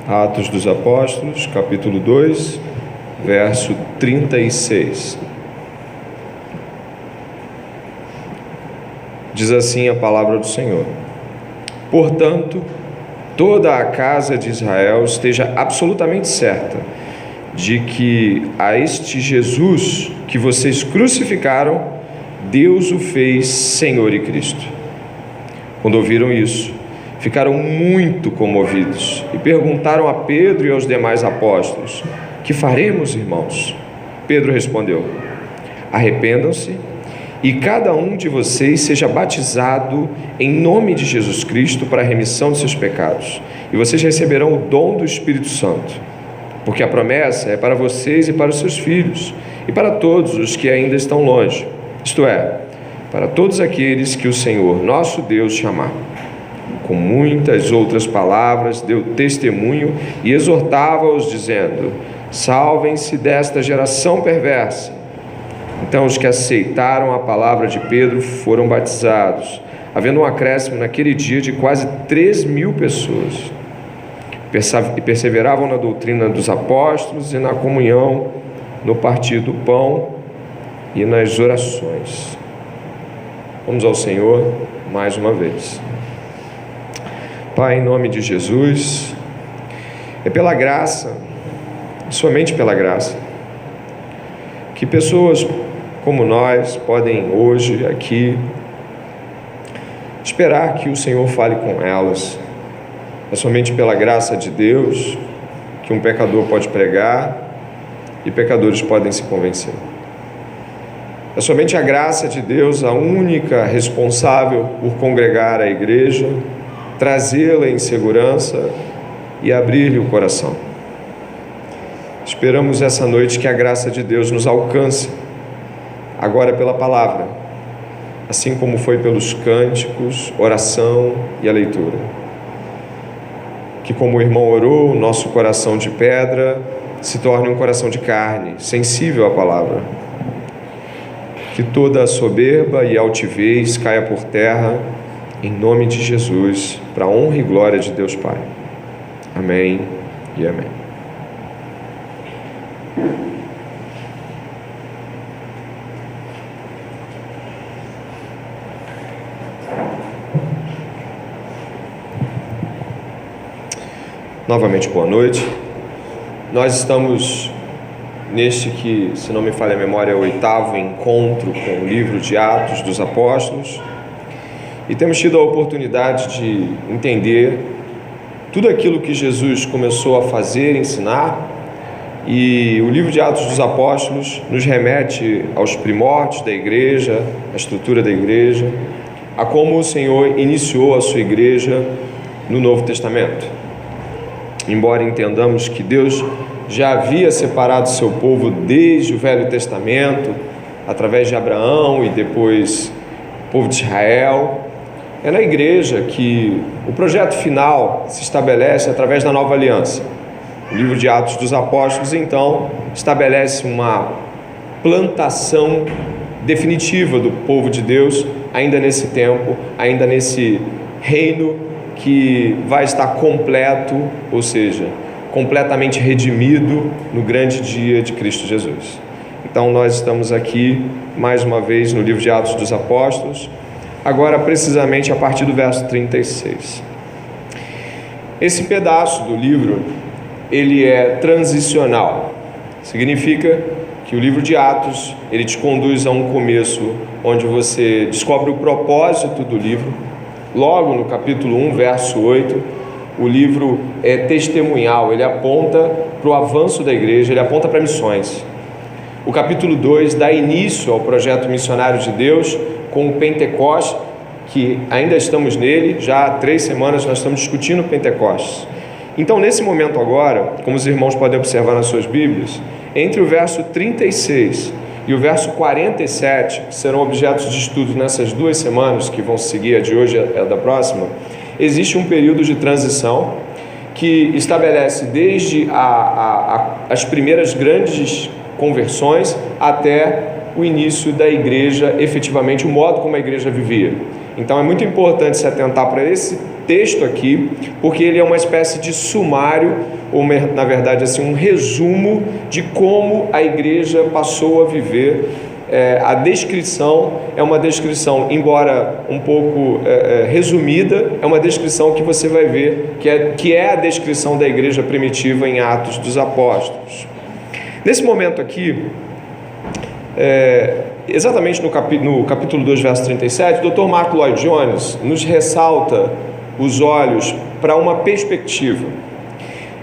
Atos dos Apóstolos, capítulo 2, verso 36. Diz assim a palavra do Senhor: Portanto, toda a casa de Israel esteja absolutamente certa de que a este Jesus que vocês crucificaram, Deus o fez Senhor e Cristo. Quando ouviram isso, ficaram muito comovidos e perguntaram a Pedro e aos demais apóstolos: Que faremos, irmãos? Pedro respondeu: Arrependam-se e cada um de vocês seja batizado em nome de Jesus Cristo para a remissão de seus pecados, e vocês receberão o dom do Espírito Santo, porque a promessa é para vocês e para os seus filhos, e para todos os que ainda estão longe, isto é, para todos aqueles que o Senhor, nosso Deus, chamar. Com muitas outras palavras, deu testemunho e exortava-os, dizendo: Salvem-se desta geração perversa. Então os que aceitaram a palavra de Pedro foram batizados, havendo um acréscimo naquele dia de quase 3.000 pessoas. E perseveravam na doutrina dos apóstolos e na comunhão, no partir do pão e nas orações. Vamos ao Senhor mais uma vez. Pai, em nome de Jesus, é pela graça, somente pela graça, que pessoas como nós podem hoje aqui esperar que o Senhor fale com elas. É somente pela graça de Deus que um pecador pode pregar e pecadores podem se convencer. É somente a graça de Deus a única responsável por congregar a igreja, trazê-la em segurança e abrir-lhe o coração. Esperamos essa noite que a graça de Deus nos alcance, agora pela palavra, assim como foi pelos cânticos, oração e a leitura. Que, como o irmão orou, o nosso coração de pedra se torne um coração de carne, sensível à palavra. Que toda a soberba e altivez caia por terra, em nome de Jesus, para a honra e glória de Deus Pai. Amém e amém. Novamente, boa noite. Nós estamos neste que, se não me falha a memória, é o 8º encontro com o livro de Atos dos Apóstolos, e temos tido a oportunidade de entender tudo aquilo que Jesus começou a fazer, ensinar, e o livro de Atos dos Apóstolos nos remete aos primórdios da igreja, à estrutura da igreja, a como o Senhor iniciou a sua igreja no Novo Testamento. Embora entendamos que Deus já havia separado seu povo desde o Velho Testamento, através de Abraão e depois o povo de Israel, é na igreja que o projeto final se estabelece através da nova aliança. O livro de Atos dos Apóstolos, então, estabelece uma plantação definitiva do povo de Deus, ainda nesse tempo, ainda nesse reino que vai estar completo, ou seja, completamente redimido no grande dia de Cristo Jesus. Então nós estamos aqui mais uma vez no livro de Atos dos Apóstolos, agora precisamente a partir do verso 36. Esse pedaço do livro, ele é transicional. Significa que o livro de Atos, ele te conduz a um começo onde você descobre o propósito do livro. Logo no capítulo 1, verso 8, o livro é testemunhal, ele aponta para o avanço da igreja, ele aponta para missões. O capítulo 2 dá início ao projeto missionário de Deus com o Pentecostes, que ainda estamos nele, já há 3 semanas nós estamos discutindo o Pentecostes. Então, nesse momento agora, como os irmãos podem observar nas suas Bíblias, entre o verso 36 e o verso 47, que serão objetos de estudo nessas 2 semanas que vão seguir, a de hoje e a da próxima, existe um período de transição que estabelece desde as primeiras grandes conversões até o início da igreja, efetivamente o modo como a igreja vivia. Então é muito importante se atentar para esse texto aqui, porque ele é uma espécie de sumário, ou na verdade assim, um resumo de como a igreja passou a viver. A descrição é uma descrição, embora um pouco resumida, é uma descrição que você vai ver que é a descrição da igreja primitiva em Atos dos Apóstolos. Nesse momento aqui, exatamente no capítulo 2, verso 37, o Dr. Mark Lloyd Jones nos ressalta os olhos para uma perspectiva.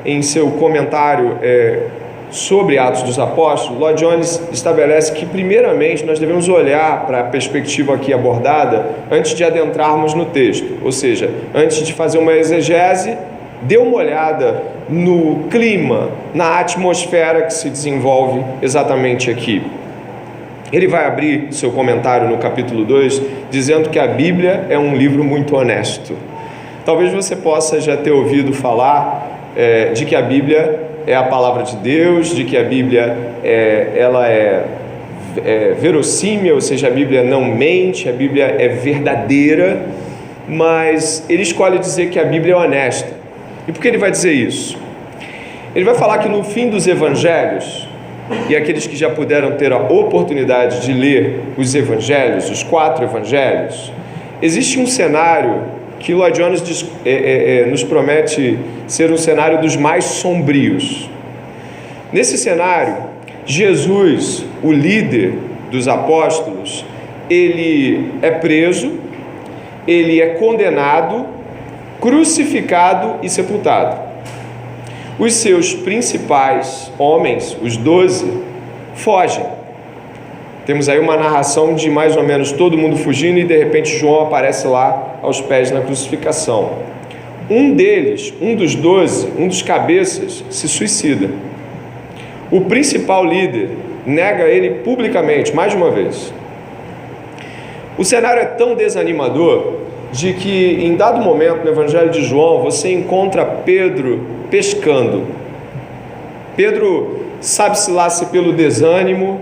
Em seu comentário sobre Atos dos Apóstolos, Lloyd Jones estabelece que, primeiramente, nós devemos olhar para a perspectiva aqui abordada antes de adentrarmos no texto, ou seja, antes de fazer uma exegese, dê uma olhada no clima, na atmosfera que se desenvolve exatamente aqui. Ele vai abrir seu comentário no capítulo 2, dizendo que a Bíblia é um livro muito honesto. Talvez você possa já ter ouvido falar de que a Bíblia é a palavra de Deus, de que a Bíblia ela é verossímil, ou seja, a Bíblia não mente, a Bíblia é verdadeira, mas ele escolhe dizer que a Bíblia é honesta. E por que ele vai dizer isso? Ele vai falar que no fim dos evangelhos, e aqueles que já puderam ter a oportunidade de ler os evangelhos, os 4 evangelhos, existe um cenário que Lloyd Jones nos promete ser um cenário dos mais sombrios. Nesse cenário, Jesus, o líder dos apóstolos, ele é preso, ele é condenado, crucificado e sepultado. Os seus principais homens, os 12, fogem. Temos aí uma narração de mais ou menos todo mundo fugindo e de repente João aparece lá aos pés na crucificação. Um deles, um dos 12, um dos cabeças, se suicida. O principal líder nega ele publicamente, mais de uma vez. O cenário é tão desanimador de que em dado momento no Evangelho de João você encontra Pedro pescando. Pedro, sabe-se lá se pelo desânimo,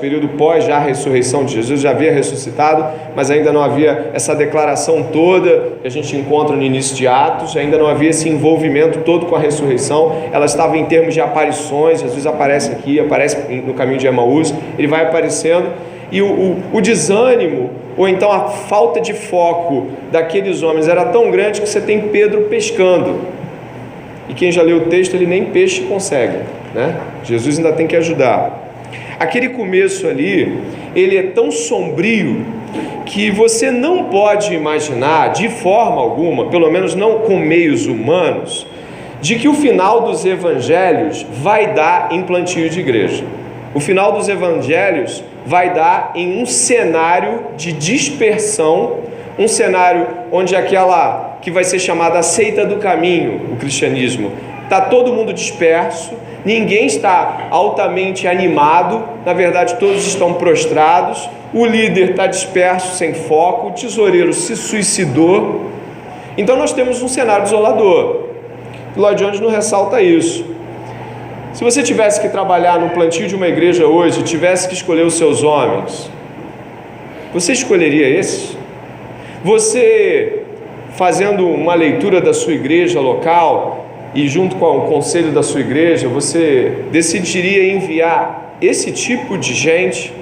período pós já a ressurreição de Jesus, já havia ressuscitado, mas ainda não havia essa declaração toda que a gente encontra no início de Atos, ainda não havia esse envolvimento todo com a ressurreição, ela estava em termos de aparições, Jesus aparece aqui, aparece no caminho de Emaús, ele vai aparecendo, e o desânimo, ou então a falta de foco daqueles homens era tão grande que você tem Pedro pescando, e quem já leu o texto, ele nem peixe consegue, Jesus ainda tem que ajudar. Aquele começo ali, ele é tão sombrio que você não pode imaginar de forma alguma, pelo menos não com meios humanos, de que o final dos evangelhos vai dar em plantio de igreja. O final dos evangelhos vai dar em um cenário de dispersão, um cenário onde aquela que vai ser chamada a seita do caminho, o cristianismo, está todo mundo disperso, ninguém está altamente animado, na verdade todos estão prostrados, o líder está disperso, sem foco, o tesoureiro se suicidou. Então nós temos um cenário desolador. Lloyd Jones nos ressalta isso. Se você tivesse que trabalhar no plantio de uma igreja hoje, tivesse que escolher os seus homens, você escolheria esses? Você, fazendo uma leitura da sua igreja local, e junto com o conselho da sua igreja, você decidiria enviar esse tipo de gente?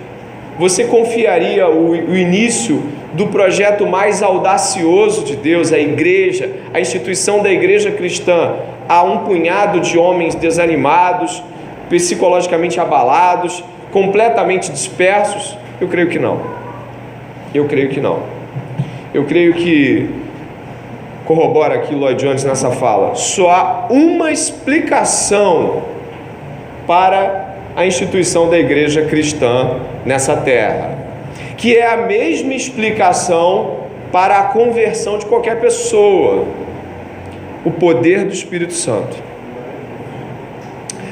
Você confiaria o início do projeto mais audacioso de Deus, a igreja, a instituição da igreja cristã, a um punhado de homens desanimados, psicologicamente abalados, completamente dispersos? Eu creio que não. Eu creio que corrobora aqui Lloyd Jones nessa fala, só há uma explicação para a instituição da igreja cristã nessa terra, que é a mesma explicação para a conversão de qualquer pessoa: o poder do Espírito Santo.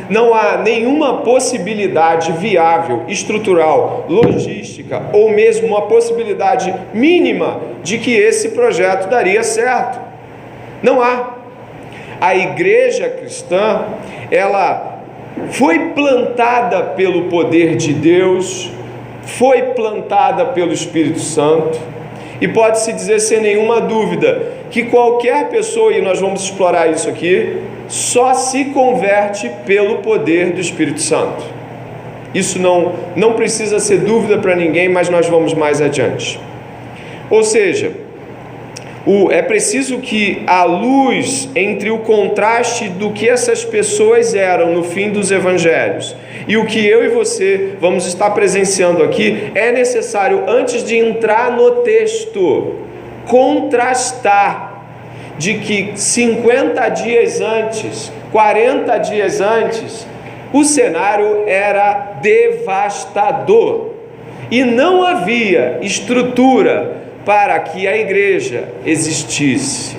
Não há nenhuma possibilidade viável, estrutural, logística, ou mesmo uma possibilidade mínima de que esse projeto daria certo. Não há. A igreja cristã, ela foi plantada pelo poder de Deus, foi plantada pelo Espírito Santo, E pode-se dizer sem nenhuma dúvida que qualquer pessoa, e nós vamos explorar isso aqui, só se converte pelo poder do Espírito Santo. Isso não precisa ser dúvida para ninguém, mas nós vamos mais adiante. Ou seja, é preciso que a luz entre o contraste do que essas pessoas eram no fim dos evangelhos e o que eu e você vamos estar presenciando aqui, é necessário, antes de entrar no texto, contrastar de que 50 dias antes, 40 dias antes, o cenário era devastador e não havia estrutura para que a igreja existisse.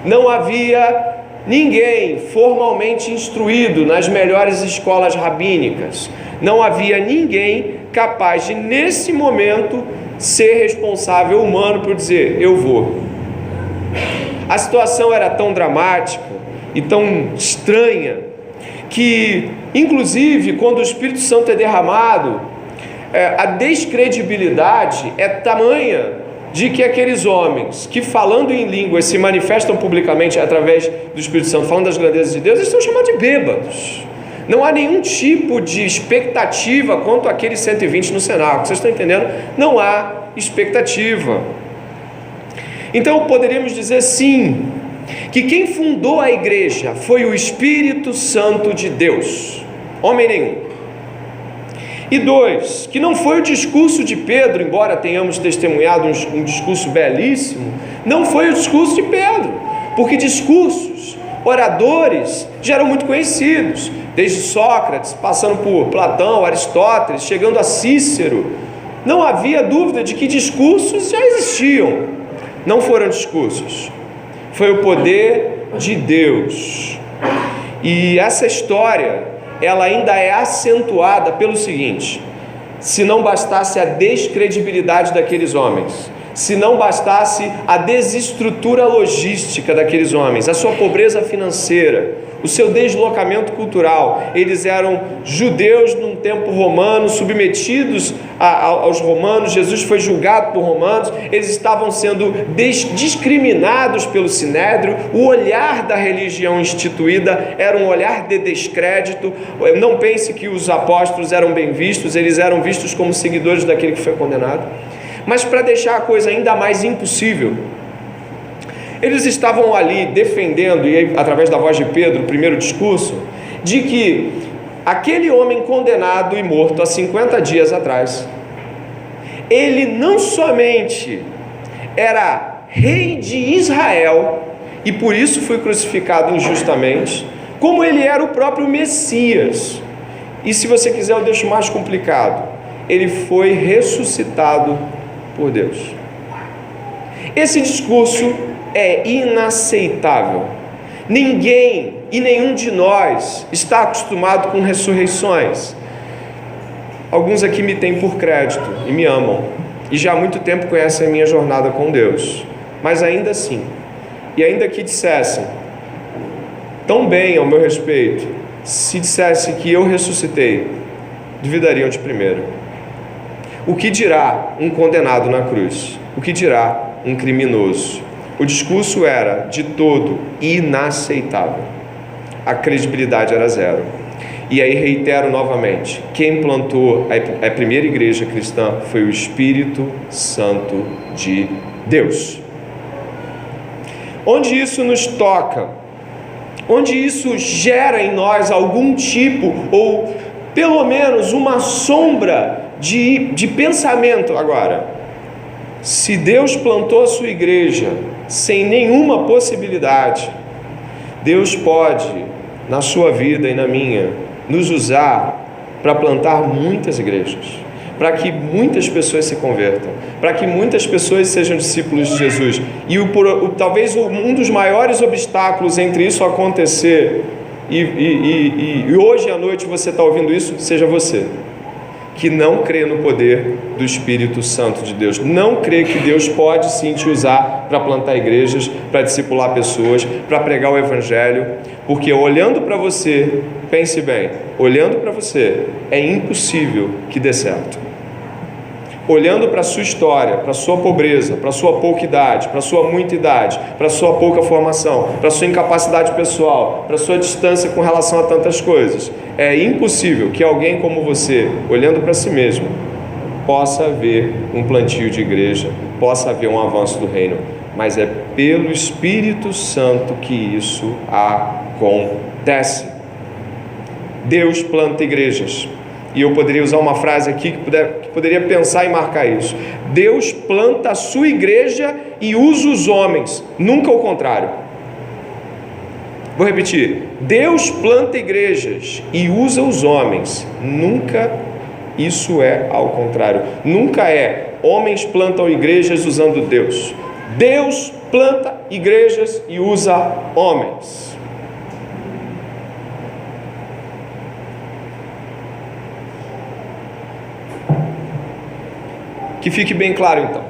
Não havia ninguém formalmente instruído nas melhores escolas rabínicas. Não havia ninguém capaz de, nesse momento, ser responsável humano por dizer, eu vou. A situação era tão dramática e tão estranha que, inclusive, quando o Espírito Santo é derramado, a descredibilidade é tamanha de que aqueles homens que, falando em línguas, se manifestam publicamente através do Espírito Santo, falando das grandezas de Deus, eles são chamados de bêbados. Não há nenhum tipo de expectativa quanto àqueles 120 no cenáculo. Vocês estão entendendo? Não há expectativa. Então poderíamos dizer sim, que quem fundou a igreja foi o Espírito Santo de Deus, homem nenhum. E 2, que não foi o discurso de Pedro, embora tenhamos testemunhado um discurso belíssimo, não foi o discurso de Pedro, porque discursos, oradores, já eram muito conhecidos, desde Sócrates, passando por Platão, Aristóteles, chegando a Cícero. Não havia dúvida de que discursos já existiam, não foram discursos, foi o poder de Deus. E essa história, ela ainda é acentuada pelo seguinte: se não bastasse a descredibilidade daqueles homens, se não bastasse a desestrutura logística daqueles homens, a sua pobreza financeira, o seu deslocamento cultural, eles eram judeus num tempo romano, submetidos aos romanos, Jesus foi julgado por romanos, eles estavam sendo discriminados pelo Sinédrio, o olhar da religião instituída era um olhar de descrédito. Não pense que os apóstolos eram bem vistos, eles eram vistos como seguidores daquele que foi condenado. Mas para deixar a coisa ainda mais impossível, eles estavam ali defendendo, e aí, através da voz de Pedro, o primeiro discurso, de que aquele homem condenado e morto há 50 dias atrás, ele não somente era rei de Israel, e por isso foi crucificado injustamente, como ele era o próprio Messias. E se você quiser eu deixo mais complicado, ele foi ressuscitado por Deus. Esse discurso é inaceitável. Ninguém e nenhum de nós está acostumado com ressurreições. Alguns aqui me têm por crédito e me amam, e já há muito tempo conhecem a minha jornada com Deus, mas ainda assim, e ainda que dissessem tão bem ao meu respeito, se dissessem que eu ressuscitei, duvidariam de primeiro. O que dirá um condenado na cruz? O que dirá um criminoso? O discurso era de todo inaceitável. A credibilidade era zero. E aí reitero novamente, quem plantou a primeira igreja cristã foi o Espírito Santo de Deus. Onde isso nos toca, onde isso gera em nós algum tipo, ou pelo menos uma sombra de pensamento agora. Se Deus plantou a sua igreja sem nenhuma possibilidade, Deus pode, na sua vida e na minha, nos usar para plantar muitas igrejas, para que muitas pessoas se convertam, para que muitas pessoas sejam discípulos de Jesus. E talvez um dos maiores obstáculos entre isso acontecer, e hoje à noite você está ouvindo isso, seja você, que não crê no poder do Espírito Santo de Deus, não crê que Deus pode sim te usar para plantar igrejas, para discipular pessoas, para pregar o Evangelho, porque olhando para você, pense bem, olhando para você, é impossível que dê certo. olhando para a sua história, para a sua pobreza, para a sua pouca idade, para a sua muita idade, para a sua pouca formação, para a sua incapacidade pessoal, para a sua distância com relação a tantas coisas, é impossível que alguém como você, olhando para si mesmo, possa ver um plantio de igreja, possa haver um avanço do reino, mas é pelo Espírito Santo que isso acontece. Deus planta igrejas. E eu poderia usar uma frase aqui que poderia pensar e marcar isso. Deus planta a sua igreja e usa os homens, nunca o contrário. Vou repetir. Deus planta igrejas e usa os homens, nunca isso é ao contrário. Nunca é homens plantam igrejas usando Deus. Deus planta igrejas e usa homens. Que fique bem claro então.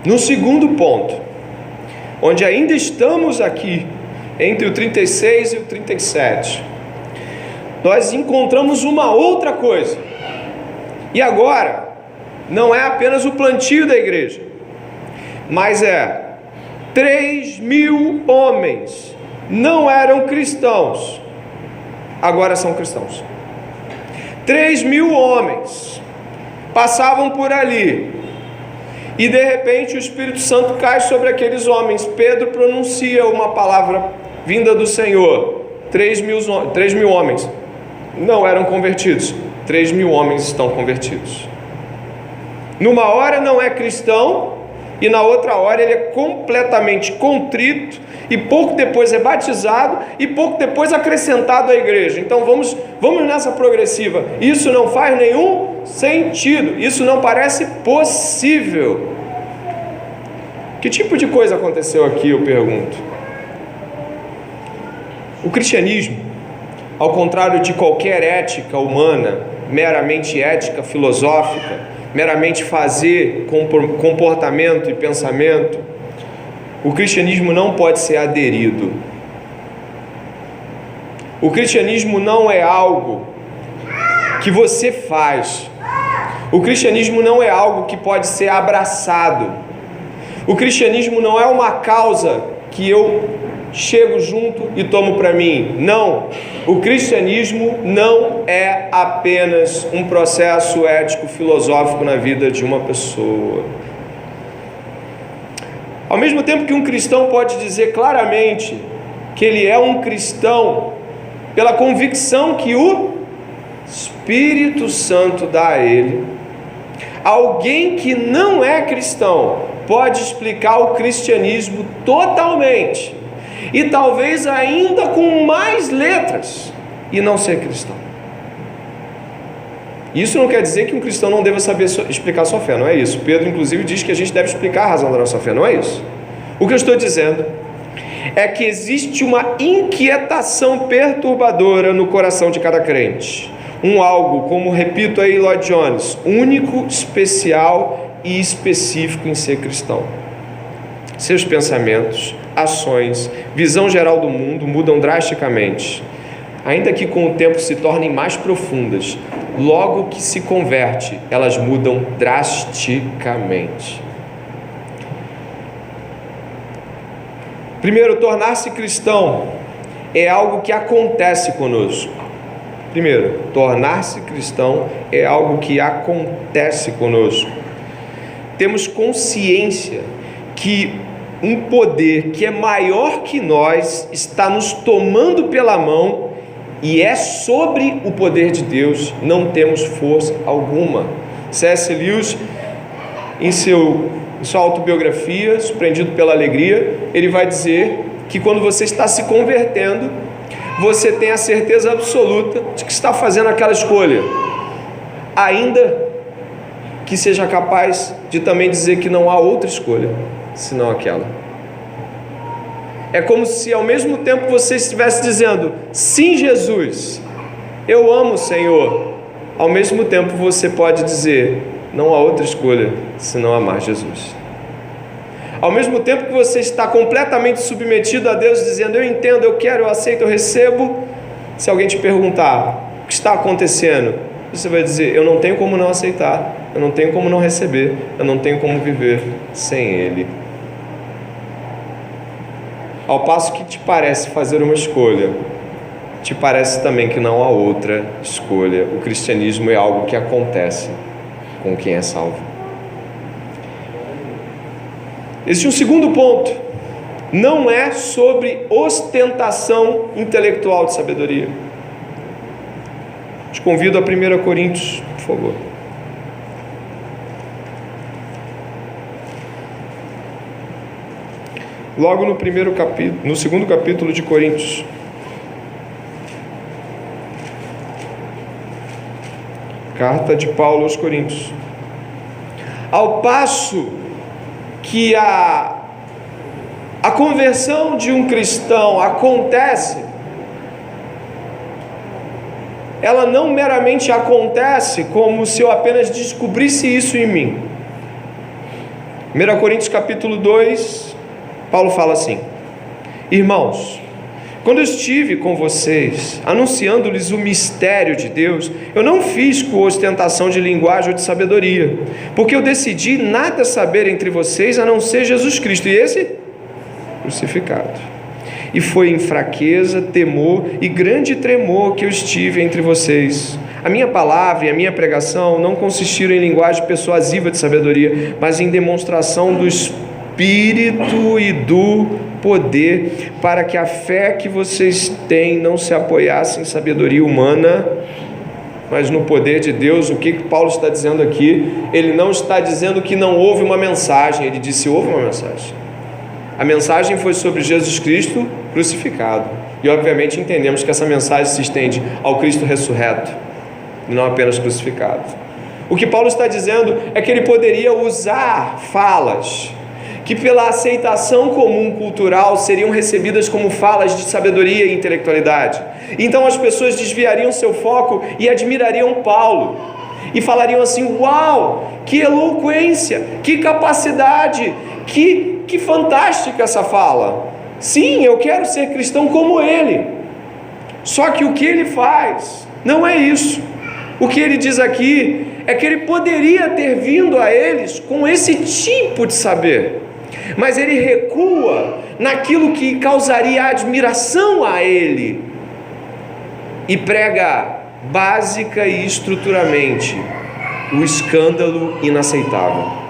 No segundo ponto, onde ainda estamos aqui, entre o 36 e o 37, nós encontramos uma outra coisa. E agora, não é apenas o plantio da igreja, mas 3.000 homens não eram cristãos, agora são cristãos. 3.000 homens passavam por ali, e de repente o Espírito Santo cai sobre aqueles homens. Pedro pronuncia uma palavra vinda do Senhor. 3.000 homens não eram convertidos, 3.000 homens estão convertidos. Numa hora não é cristão, e na outra hora ele é completamente contrito, e pouco depois é batizado, e pouco depois acrescentado à igreja. Então vamos nessa progressiva. Isso não faz nenhum sentido, isso não parece possível. Que tipo de coisa aconteceu aqui, eu pergunto? O cristianismo, ao contrário de qualquer ética humana, meramente ética filosófica, meramente fazer comportamento e pensamento, o cristianismo não pode ser aderido. O cristianismo não é algo que você faz. O cristianismo não é algo que pode ser abraçado. O cristianismo não é uma causa que eu chego junto e tomo para mim. Não. O cristianismo não é apenas um processo ético-filosófico na vida de uma pessoa. Ao mesmo tempo que um cristão pode dizer claramente que ele é um cristão pela convicção que o Espírito Santo dá a ele, alguém que não é cristão pode explicar o cristianismo totalmente, e talvez ainda com mais letras, e não ser cristão. Isso não quer dizer que um cristão não deva saber explicar a sua fé, não é isso. Pedro inclusive diz que a gente deve explicar a razão da nossa fé, não é isso. O que eu estou dizendo é que existe uma inquietação perturbadora no coração de cada crente. Um algo, como repito aí Lloyd Jones, único, especial e específico em ser cristão. Seus pensamentos, ações, visão geral do mundo mudam drasticamente, ainda que com o tempo se tornem mais profundas. Logo que se converte, elas mudam drasticamente. Primeiro, tornar-se cristão é algo que acontece conosco. Primeiro, tornar-se cristão é algo que acontece conosco. Temos consciência que um poder que é maior que nós está nos tomando pela mão, e é sobre o poder de Deus, não temos força alguma. C.S. Lewis, em sua autobiografia, Surpreendido pela Alegria, ele vai dizer que quando você está se convertendo, você tem a certeza absoluta de que está fazendo aquela escolha, ainda que seja capaz de também dizer que não há outra escolha senão aquela. É como se ao mesmo tempo você estivesse dizendo: sim, Jesus, eu amo o Senhor. Ao mesmo tempo você pode dizer: não há outra escolha senão amar Jesus. Ao mesmo tempo que você está completamente submetido a Deus, dizendo: eu entendo, eu quero, eu aceito, eu recebo. Se alguém te perguntar o que está acontecendo, você vai dizer: eu não tenho como não aceitar, eu não tenho como não receber, eu não tenho como viver sem Ele. Ao passo que te parece fazer uma escolha, te parece também que não há outra escolha. O cristianismo é algo que acontece com quem é salvo. Existe um segundo ponto. Não é sobre ostentação intelectual de sabedoria. Te convido a 1 Coríntios, por favor. Logo no segundo capítulo de Coríntios. Carta de Paulo aos Coríntios. Ao passo que a conversão de um cristão acontece, ela não meramente acontece como se eu apenas descobrisse isso em mim. 1 Coríntios capítulo 2, Paulo fala assim: irmãos, quando eu estive com vocês, anunciando-lhes o mistério de Deus, eu não fiz com ostentação de linguagem ou de sabedoria, porque eu decidi nada saber entre vocês a não ser Jesus Cristo, e esse crucificado. E foi em fraqueza, temor e grande tremor que eu estive entre vocês. A minha palavra e a minha pregação não consistiram em linguagem persuasiva de sabedoria, mas em demonstração do Espírito e do poder, para que a fé que vocês têm não se apoiasse em sabedoria humana, mas no poder de Deus. O que Paulo está dizendo aqui? Ele não está dizendo que não houve uma mensagem, ele disse: houve uma mensagem. A mensagem foi sobre Jesus Cristo crucificado, e obviamente entendemos que essa mensagem se estende ao Cristo ressurreto, não apenas crucificado. O que Paulo está dizendo é que ele poderia usar falas que pela aceitação comum cultural seriam recebidas como falas de sabedoria e intelectualidade. Então as pessoas desviariam seu foco e admirariam Paulo, e falariam assim: uau, que eloquência, que capacidade, que fantástica essa fala. Sim, eu quero ser cristão como ele. Só que o que ele faz não é isso. O que ele diz aqui é que ele poderia ter vindo a eles com esse tipo de saber, mas ele recua naquilo que causaria admiração a ele e prega básica e estruturalmente o escândalo inaceitável.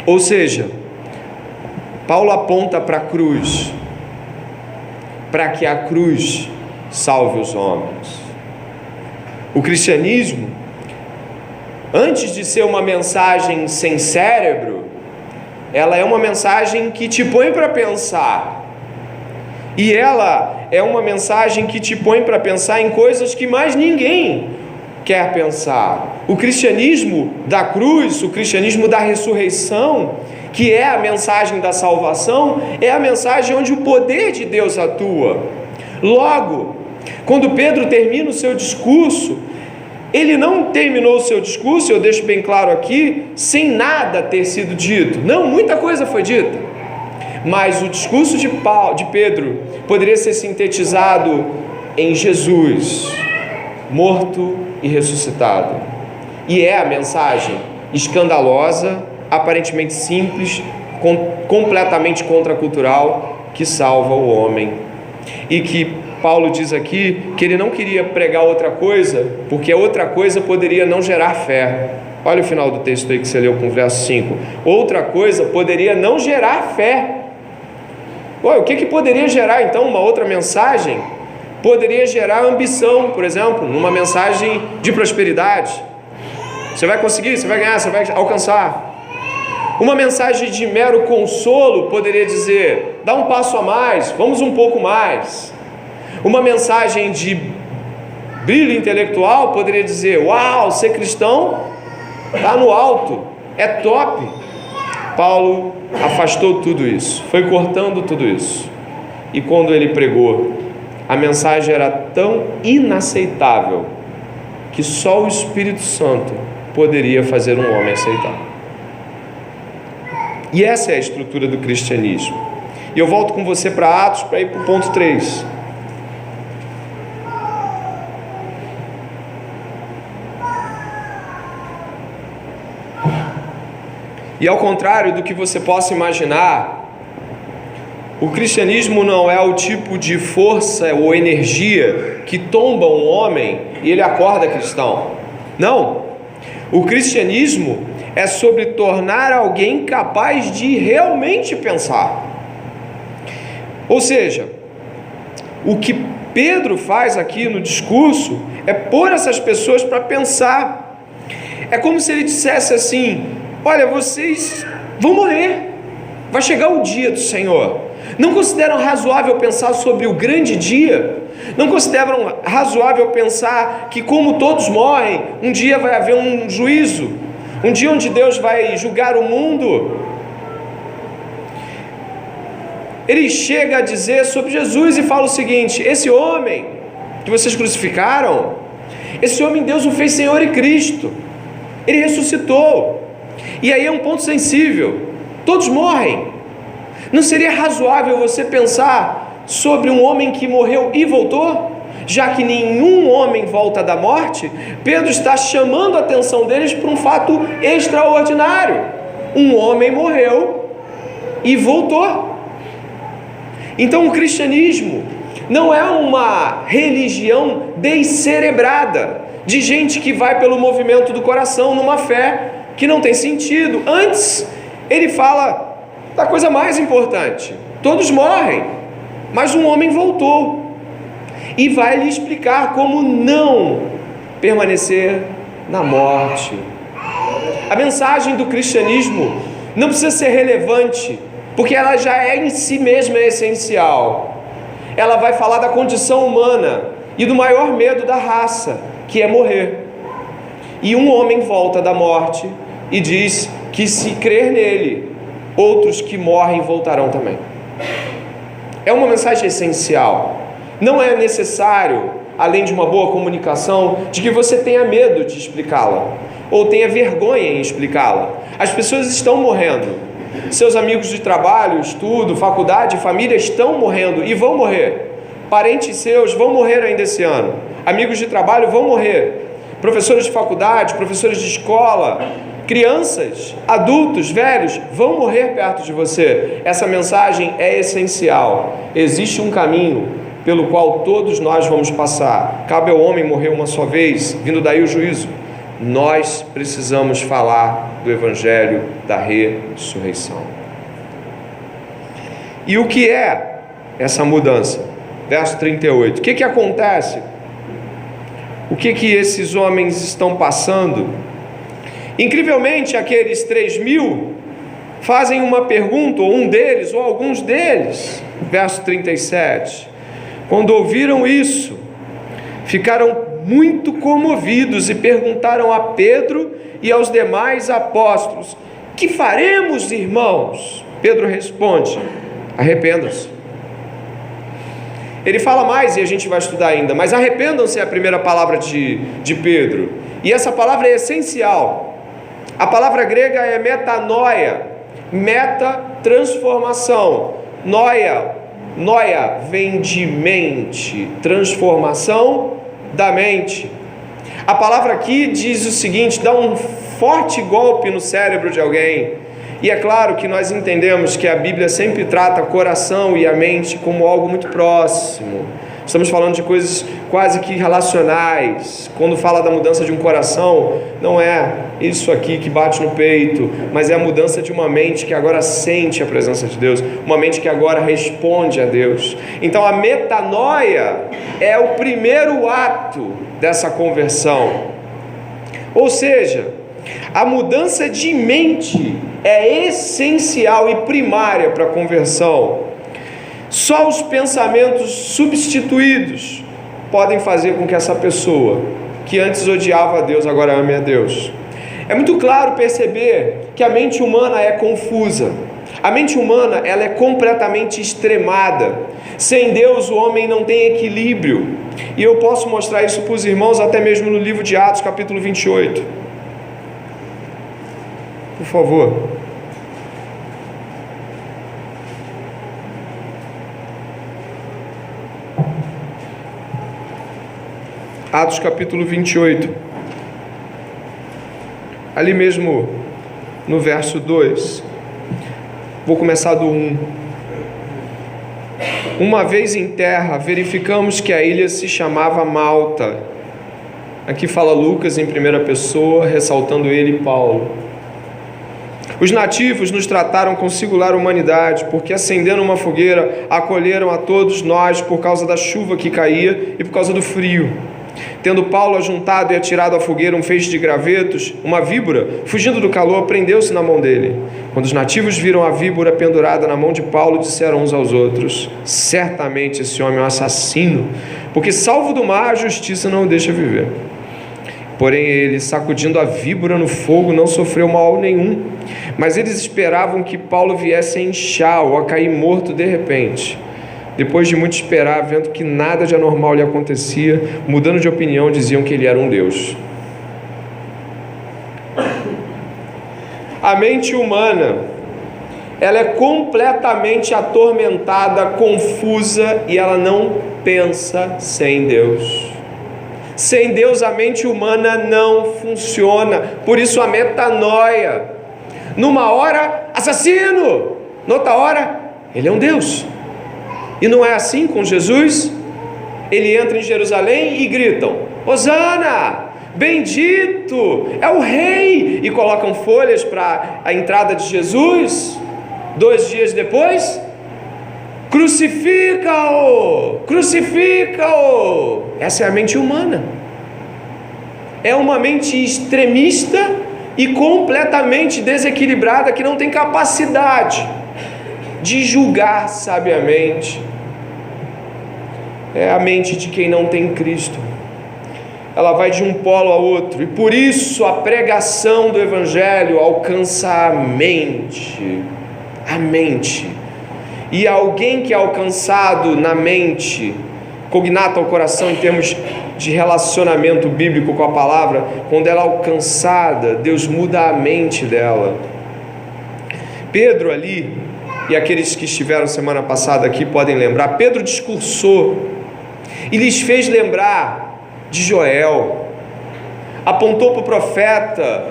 Ou seja, Paulo aponta para a cruz, para que a cruz salve os homens. O cristianismo, antes de ser uma mensagem sem cérebro, ela é uma mensagem que te põe para pensar. E ela é uma mensagem que te põe para pensar em coisas que mais ninguém quer pensar. O cristianismo da cruz, o cristianismo da ressurreição, que é a mensagem da salvação, é a mensagem onde o poder de Deus atua. Logo, quando Pedro termina o seu discurso, ele não terminou o seu discurso, eu deixo bem claro aqui, sem nada ter sido dito. Não, muita coisa foi dita, mas o discurso de Pedro poderia ser sintetizado em Jesus, morto e ressuscitado. E é a mensagem escandalosa, aparentemente simples, completamente contracultural, que salva o homem. E que Paulo diz aqui que ele não queria pregar outra coisa, porque a outra coisa poderia não gerar fé. Olha o final do texto aí que você leu com o verso 5. Outra coisa poderia não gerar fé. Olha, o que poderia gerar então uma outra mensagem? Poderia gerar ambição, por exemplo, numa mensagem de prosperidade. Você vai conseguir, você vai ganhar, você vai alcançar. Uma mensagem de mero consolo poderia dizer: dá um passo a mais, vamos um pouco mais. Uma mensagem de brilho intelectual poderia dizer: uau, ser cristão está no alto, é top. Paulo afastou tudo isso, foi cortando tudo isso. E quando ele pregou, a mensagem era tão inaceitável que só o Espírito Santo poderia fazer um homem aceitar. E essa é a estrutura do cristianismo. E eu volto com você para Atos, para ir para o ponto 3. E ao contrário do que você possa imaginar, o cristianismo não é o tipo de força ou energia que tomba um homem e ele acorda cristão. Não. O cristianismo é sobre tornar alguém capaz de realmente pensar. Ou seja, o que Pedro faz aqui no discurso é pôr essas pessoas para pensar. É como se ele dissesse assim: olha, vocês vão morrer, vai chegar o dia do Senhor. Não consideram razoável pensar sobre o grande dia? Não consideram razoável pensar que, como todos morrem, um dia vai haver um juízo, um dia onde Deus vai julgar o mundo? Ele chega a dizer sobre Jesus e fala o seguinte: esse homem que vocês crucificaram, esse homem Deus o fez Senhor e Cristo, ele ressuscitou. E aí é um ponto sensível: todos morrem. Não seria razoável você pensar sobre um homem que morreu e voltou? Já que nenhum homem volta da morte, Pedro está chamando a atenção deles para um fato extraordinário: um homem morreu e voltou. Então o cristianismo não é uma religião descerebrada, de gente que vai pelo movimento do coração, numa fé que não tem sentido. Antes, ele fala da coisa mais importante: todos morrem, mas um homem voltou, e vai lhe explicar como não permanecer na morte. A mensagem do cristianismo não precisa ser relevante, porque ela já é em si mesma essencial. Ela vai falar da condição humana e do maior medo da raça, que é morrer. E um homem volta da morte e diz que, se crer nele, outros que morrem voltarão também. É uma mensagem essencial. Não é necessário, além de uma boa comunicação, de que você tenha medo de explicá-la, ou tenha vergonha em explicá-la. As pessoas estão morrendo. Seus amigos de trabalho, estudo, faculdade, família estão morrendo e vão morrer. Parentes seus vão morrer ainda esse ano. Amigos de trabalho vão morrer. Professores de faculdade, professores de escola, crianças, adultos, velhos vão morrer perto de você. Essa mensagem é essencial. Existe um caminho pelo qual todos nós vamos passar. Cabe ao homem morrer uma só vez, vindo daí o juízo. Nós precisamos falar do Evangelho da ressurreição. E o que é essa mudança? Verso 38. O que acontece? O que esses homens estão passando? Incrivelmente, aqueles 3.000 fazem uma pergunta, ou um deles, ou alguns deles. Verso 37. Quando ouviram isso, ficaram muito comovidos e perguntaram a Pedro e aos demais apóstolos: que faremos, irmãos? Pedro responde: arrependam-se. Ele fala mais e a gente vai estudar ainda, mas arrependam-se é a primeira palavra de Pedro, e essa palavra é essencial. A palavra grega é metanoia, meta, transformação. Noia vem de mente, transformação da mente. A palavra aqui diz o seguinte: dá um forte golpe no cérebro de alguém. E é claro que nós entendemos que a Bíblia sempre trata o coração e a mente como algo muito próximo. Estamos falando de coisas quase que relacionais. Quando fala da mudança de um coração, não é isso aqui que bate no peito, mas é a mudança de uma mente que agora sente a presença de Deus, uma mente que agora responde a Deus. Então a metanoia é o primeiro ato dessa conversão. Ou seja, a mudança de mente é essencial e primária para a conversão. Só os pensamentos substituídos podem fazer com que essa pessoa, que antes odiava a Deus, agora ame a Deus. É muito claro perceber que a mente humana é confusa. A mente humana, ela é completamente extremada. Sem Deus, o homem não tem equilíbrio. E eu posso mostrar isso para os irmãos até mesmo no livro de Atos, capítulo 28. Por favor. Atos capítulo 28. Ali mesmo no verso 2. Vou começar do 1. Uma vez em terra, verificamos que a ilha se chamava Malta. Aqui fala Lucas em primeira pessoa, ressaltando ele, Paulo. Os nativos nos trataram com singular humanidade, porque acendendo uma fogueira, acolheram a todos nós por causa da chuva que caía e por causa do frio. Tendo Paulo ajuntado e atirado à fogueira um feixe de gravetos, uma víbora, fugindo do calor, prendeu-se na mão dele. Quando os nativos viram a víbora pendurada na mão de Paulo, disseram uns aos outros: certamente esse homem é um assassino, porque salvo do mar, a justiça não o deixa viver. Porém ele, sacudindo a víbora no fogo, não sofreu mal nenhum. Mas eles esperavam que Paulo viesse a inchar ou a cair morto de repente. Depois de muito esperar, vendo que nada de anormal lhe acontecia, mudando de opinião, diziam que ele era um deus. A mente humana, ela é completamente atormentada, confusa, e ela não pensa sem Deus. Sem Deus a mente humana não funciona. Por isso a metanoia. Numa hora, assassino. Noutra hora, ele é um Deus. E não é assim com Jesus? Ele entra em Jerusalém e gritam: Hosana, bendito, é o rei. E colocam folhas para a entrada de Jesus. 2 dias depois, crucifica-o, crucifica-o. Essa é a mente humana. É uma mente extremista e completamente desequilibrada, que não tem capacidade de julgar sabiamente. É a mente de quem não tem Cristo. Ela vai de um polo a outro, e por isso a pregação do Evangelho alcança a mente. E alguém que é alcançado na mente, cognata ao coração em termos de relacionamento bíblico com a palavra, quando ela é alcançada, Deus muda a mente dela. Pedro ali, e aqueles que estiveram semana passada aqui podem lembrar, Pedro discursou e lhes fez lembrar de Joel, apontou para o profeta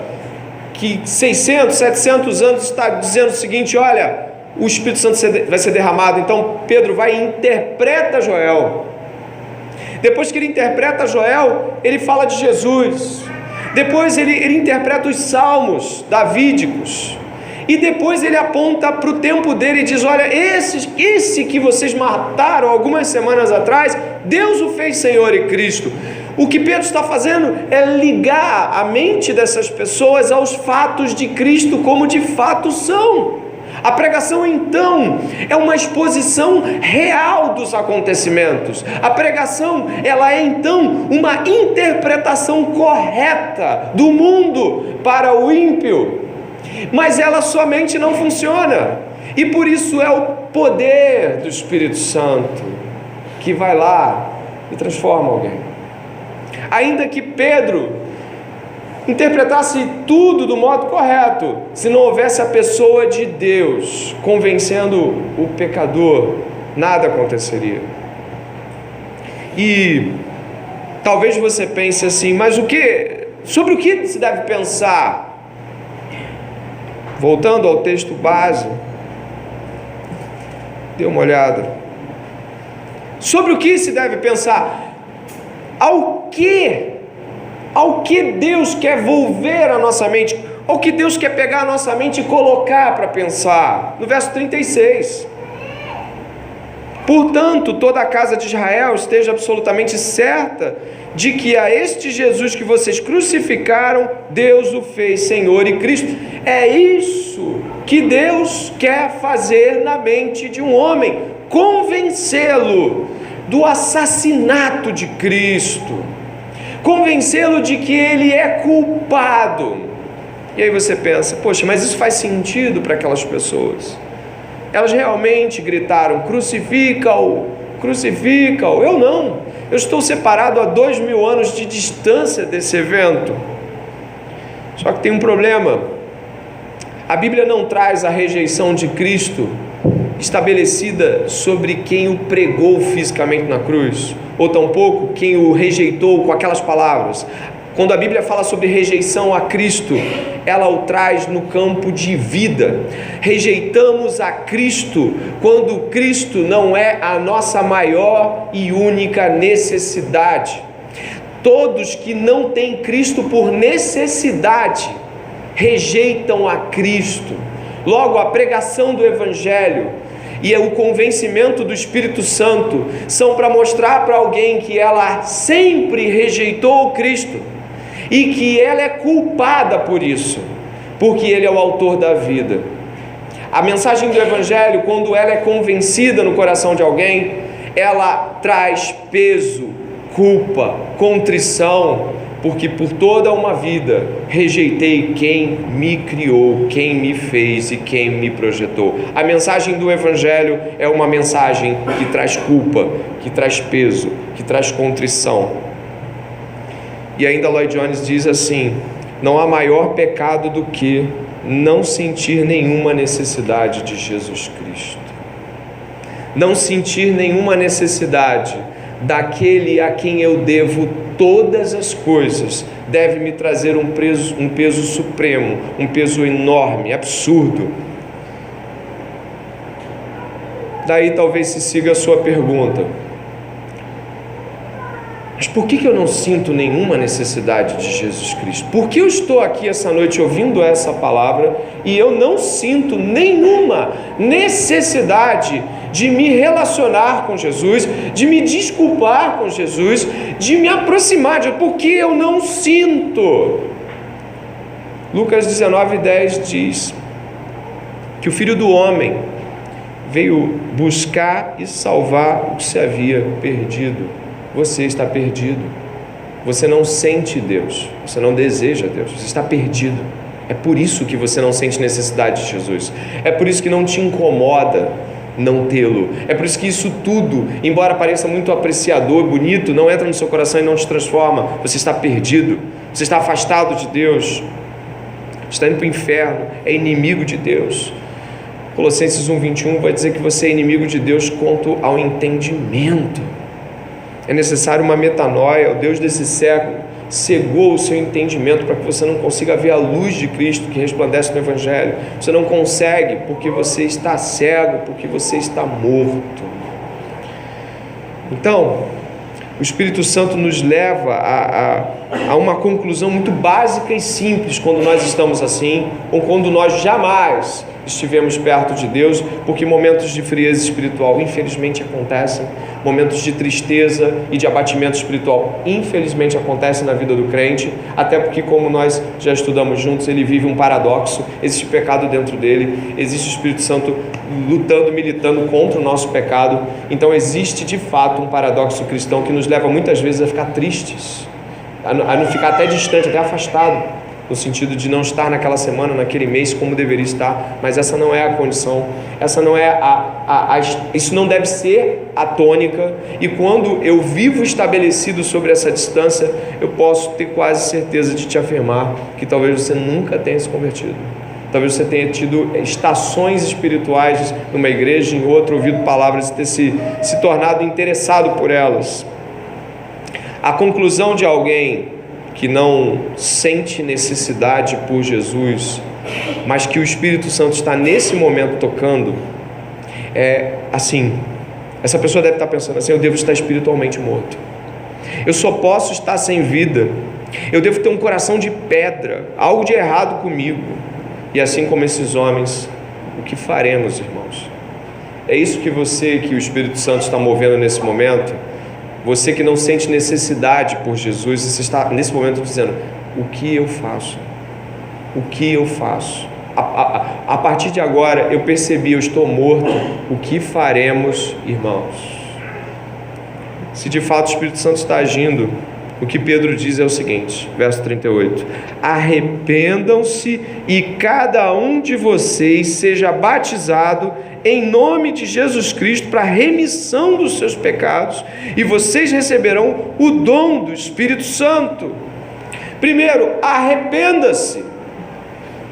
que 600, 700 anos está dizendo o seguinte: olha, o Espírito Santo vai ser derramado. Então Pedro vai e interpreta Joel. Depois que ele interpreta Joel, ele fala de Jesus. Depois ele interpreta os salmos davídicos. E depois ele aponta para o tempo dele e diz: olha, esse que vocês mataram algumas semanas atrás, Deus o fez Senhor e Cristo. O que Pedro está fazendo é ligar a mente dessas pessoas aos fatos de Cristo como de fato são. A pregação, então, é uma exposição real dos acontecimentos. A pregação, ela é, então, uma interpretação correta do mundo para o ímpio. Mas ela somente não funciona. E por isso é o poder do Espírito Santo que vai lá e transforma alguém. Ainda que Pedro interpretasse tudo do modo correto, se não houvesse a pessoa de Deus convencendo o pecador, nada aconteceria. E talvez você pense assim: mas sobre o que se deve pensar? Voltando ao texto base, dê uma olhada. Sobre o que se deve pensar? Ao que Deus quer volver a nossa mente, ao que Deus quer pegar a nossa mente e colocar para pensar. No verso 36. Portanto, toda a casa de Israel esteja absolutamente certa de que a este Jesus que vocês crucificaram, Deus o fez Senhor e Cristo. É isso que Deus quer fazer na mente de um homem: convencê-lo do assassinato de Cristo, convencê-lo de que ele é culpado. E aí você pensa: poxa, mas isso faz sentido para aquelas pessoas? Elas realmente gritaram: crucifica-o, crucifica-o. Eu não, eu estou separado a 2000 anos de distância desse evento. Só que tem um problema: a Bíblia não traz a rejeição de Cristo estabelecida sobre quem o pregou fisicamente na cruz, ou tampouco quem o rejeitou com aquelas palavras. Quando a Bíblia fala sobre rejeição a Cristo, ela o traz no campo de vida. Rejeitamos a Cristo quando Cristo não é a nossa maior e única necessidade. Todos que não têm Cristo por necessidade, rejeitam a Cristo. Logo, a pregação do Evangelho e o convencimento do Espírito Santo são para mostrar para alguém que ela sempre rejeitou o Cristo e que ela é culpada por isso, porque Ele é o autor da vida. A mensagem do Evangelho, quando ela é convencida no coração de alguém, ela traz peso, culpa, contrição, porque por toda uma vida rejeitei quem me criou, quem me fez e quem me projetou. A mensagem do Evangelho é uma mensagem que traz culpa, que traz peso, que traz contrição. E ainda Lloyd Jones diz assim: não há maior pecado do que não sentir nenhuma necessidade de Jesus Cristo. Não sentir nenhuma necessidade daquele a quem eu devo todas as coisas, deve me trazer um peso supremo, um peso enorme, absurdo. Daí talvez se siga a sua pergunta: mas por que eu não sinto nenhuma necessidade de Jesus Cristo? Por que eu estou aqui essa noite ouvindo essa palavra e eu não sinto nenhuma necessidade de me relacionar com Jesus, de me desculpar com Jesus, de me aproximar de Jesus? Por que eu não sinto? Lucas 19:10 diz que o Filho do Homem veio buscar e salvar o que se havia perdido. Você está perdido, você não sente Deus, você não deseja Deus, você está perdido. É por isso que você não sente necessidade de Jesus, é por isso que não te incomoda não tê-lo, é por isso que isso tudo, embora pareça muito apreciador, bonito, não entra no seu coração e não te transforma. Você está perdido, você está afastado de Deus, está indo para o inferno, é inimigo de Deus. Colossenses 1:21 vai dizer que você é inimigo de Deus quanto ao entendimento. É necessário uma metanoia. O Deus desse século cegou o seu entendimento para que você não consiga ver a luz de Cristo que resplandece no Evangelho. Você não consegue porque você está cego, porque você está morto. Então, o Espírito Santo nos leva a uma conclusão muito básica e simples quando nós estamos assim, ou quando nós jamais estivemos perto de Deus, porque momentos de frieza espiritual infelizmente acontecem, momentos de tristeza e de abatimento espiritual infelizmente acontecem na vida do crente, até porque, como nós já estudamos juntos, ele vive um paradoxo. Existe pecado dentro dele, existe o Espírito Santo lutando, militando contra o nosso pecado. Então existe de fato um paradoxo cristão que nos leva muitas vezes a ficar tristes, a não ficar até distante, até afastado, no sentido de não estar naquela semana, naquele mês como deveria estar. Mas essa não é a condição, essa não é isso não deve ser a tônica. E quando eu vivo estabelecido sobre essa distância, eu posso ter quase certeza de te afirmar que talvez você nunca tenha se convertido. Talvez você tenha tido estações espirituais numa igreja, em outra, ouvido palavras e ter se tornado interessado por elas. A conclusão de alguém que não sente necessidade por Jesus, mas que o Espírito Santo está nesse momento tocando, é assim: essa pessoa deve estar pensando assim: eu devo estar espiritualmente morto, eu só posso estar sem vida, eu devo ter um coração de pedra, algo de errado comigo. E assim como esses homens, o que faremos, irmãos? É isso que o Espírito Santo está movendo nesse momento. Você que não sente necessidade por Jesus, você está nesse momento dizendo: o que eu faço? O que eu faço? A partir de agora eu percebi, eu estou morto. O que faremos, irmãos? Se de fato o Espírito Santo está agindo, o que Pedro diz é o seguinte, verso 38: arrependam-se e cada um de vocês seja batizado em nome de Jesus Cristo para a remissão dos seus pecados, e vocês receberão o dom do Espírito Santo. Primeiro, arrependa-se.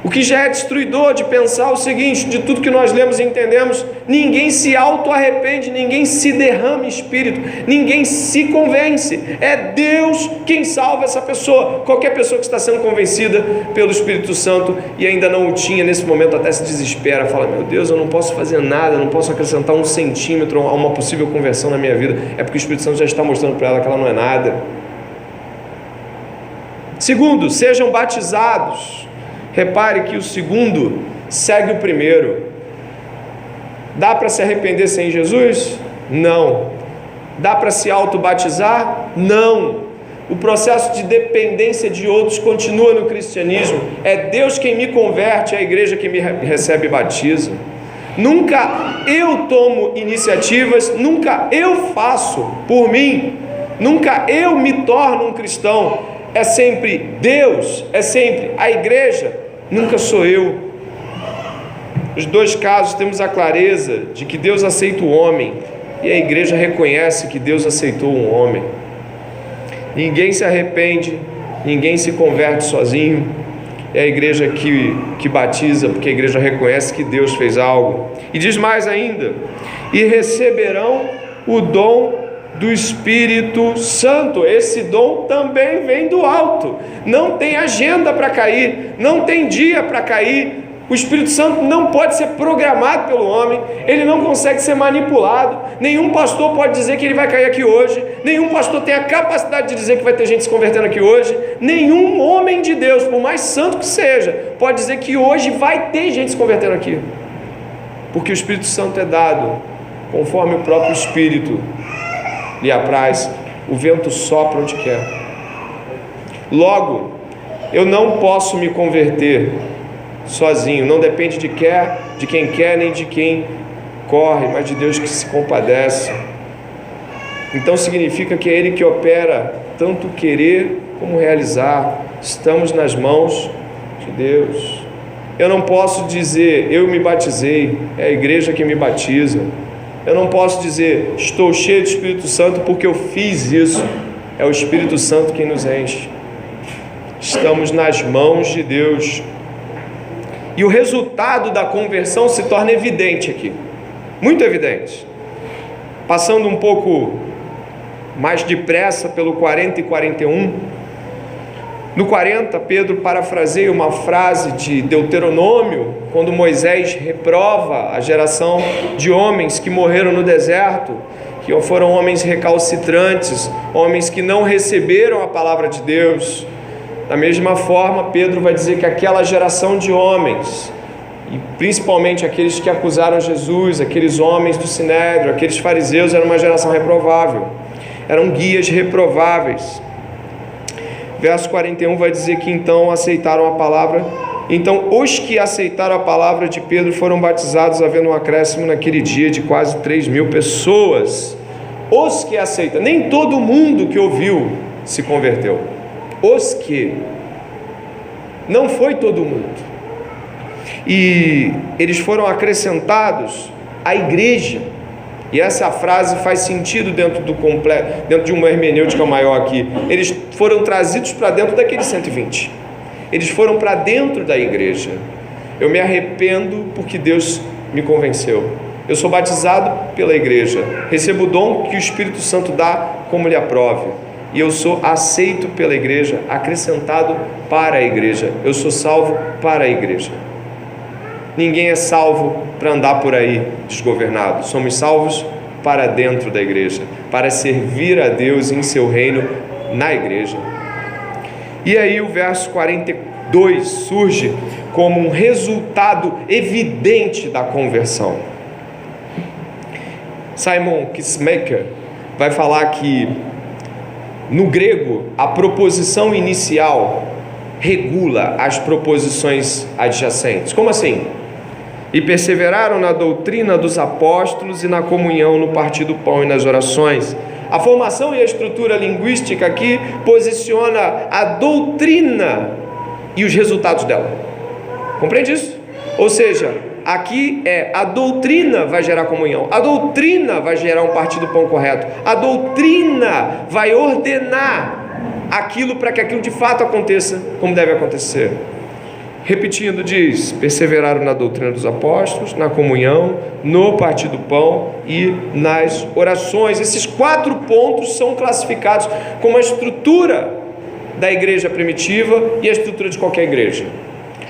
O que já é destruidor de pensar o seguinte: de tudo que nós lemos e entendemos, ninguém se auto-arrepende, ninguém se derrama espírito, ninguém se convence. É Deus quem salva essa pessoa. Qualquer pessoa que está sendo convencida pelo Espírito Santo e ainda não o tinha, nesse momento até se desespera, fala: meu Deus, eu não posso fazer nada, eu não posso acrescentar 1 centímetro a uma possível conversão na minha vida. É porque o Espírito Santo já está mostrando para ela que ela não é nada. Segundo, sejam batizados. Repare que o segundo segue o primeiro. Dá para se arrepender sem Jesus? Não. Dá para se auto-batizar? Não. O processo de dependência de outros continua no cristianismo. É Deus quem me converte, é a igreja quem me recebe e batiza. Nunca eu tomo iniciativas, nunca eu faço por mim, nunca eu me torno um cristão. É sempre Deus, é sempre a igreja, nunca sou eu. Nos dois casos temos a clareza de que Deus aceita o homem e a igreja reconhece que Deus aceitou um homem. Ninguém se arrepende, ninguém se converte sozinho. É a igreja que batiza, porque a igreja reconhece que Deus fez algo. E diz mais ainda: e receberão o dom do Espírito Santo. Esse dom também vem do alto. Não tem agenda para cair, não tem dia para cair. O Espírito Santo não pode ser programado pelo homem, ele não consegue ser manipulado. Nenhum pastor pode dizer que ele vai cair aqui hoje, nenhum pastor tem a capacidade de dizer que vai ter gente se convertendo aqui hoje, nenhum homem de Deus, por mais santo que seja, pode dizer que hoje vai ter gente se convertendo aqui, porque o Espírito Santo é dado conforme o próprio Espírito lhe apraz. O vento sopra onde quer. Logo, eu não posso me converter sozinho, não depende de quem quer, nem de quem corre, mas de Deus que se compadece. Então significa que é Ele que opera tanto querer como realizar. Estamos nas mãos de Deus. Eu não posso dizer: eu me batizei, é a igreja que me batiza. Eu não posso dizer: estou cheio do Espírito Santo porque eu fiz isso. É o Espírito Santo quem nos enche. Estamos nas mãos de Deus. E o resultado da conversão se torna evidente aqui, muito evidente. Passando um pouco mais depressa pelo 40 e 41, no 40, Pedro parafraseia uma frase de Deuteronômio, quando Moisés reprova a geração de homens que morreram no deserto, que foram homens recalcitrantes, homens que não receberam a palavra de Deus. Da mesma forma, Pedro vai dizer que aquela geração de homens, e principalmente aqueles que acusaram Jesus, aqueles homens do Sinédrio, aqueles fariseus, era uma geração reprovável, eram guias reprováveis. Verso 41 vai dizer que então aceitaram a palavra. Então os que aceitaram a palavra de Pedro foram batizados, havendo um acréscimo naquele dia de quase 3.000 pessoas. Os que aceitam, nem todo mundo que ouviu se converteu. Os que, não foi todo mundo. E eles foram acrescentados à igreja. E essa frase faz sentido dentro de uma hermenêutica maior aqui. Eles foram trazidos para dentro daqueles 120. Eles foram para dentro da igreja. Eu me arrependo porque Deus me convenceu. Eu sou batizado pela igreja. Recebo o dom que o Espírito Santo dá como lhe aprove. E eu sou aceito pela igreja, acrescentado para a igreja. Eu sou salvo para a igreja. Ninguém é salvo para andar por aí desgovernado. Somos salvos para dentro da igreja, para servir a Deus em seu reino na igreja. E aí o verso 42 surge como um resultado evidente da conversão. Simon Kistemaker vai falar que no grego a proposição inicial regula as proposições adjacentes. Como assim? E perseveraram na doutrina dos apóstolos e na comunhão, no partir do pão e nas orações. A formação e a estrutura linguística aqui posiciona a doutrina e os resultados dela. Compreende isso? Ou seja, aqui a doutrina vai gerar comunhão, a doutrina vai gerar um partir do pão correto, a doutrina vai ordenar aquilo para que aquilo de fato aconteça como deve acontecer. Repetindo, diz: perseveraram na doutrina dos apóstolos, na comunhão, no partir do pão e nas orações. Esses 4 pontos são classificados como a estrutura da igreja primitiva e a estrutura de qualquer igreja.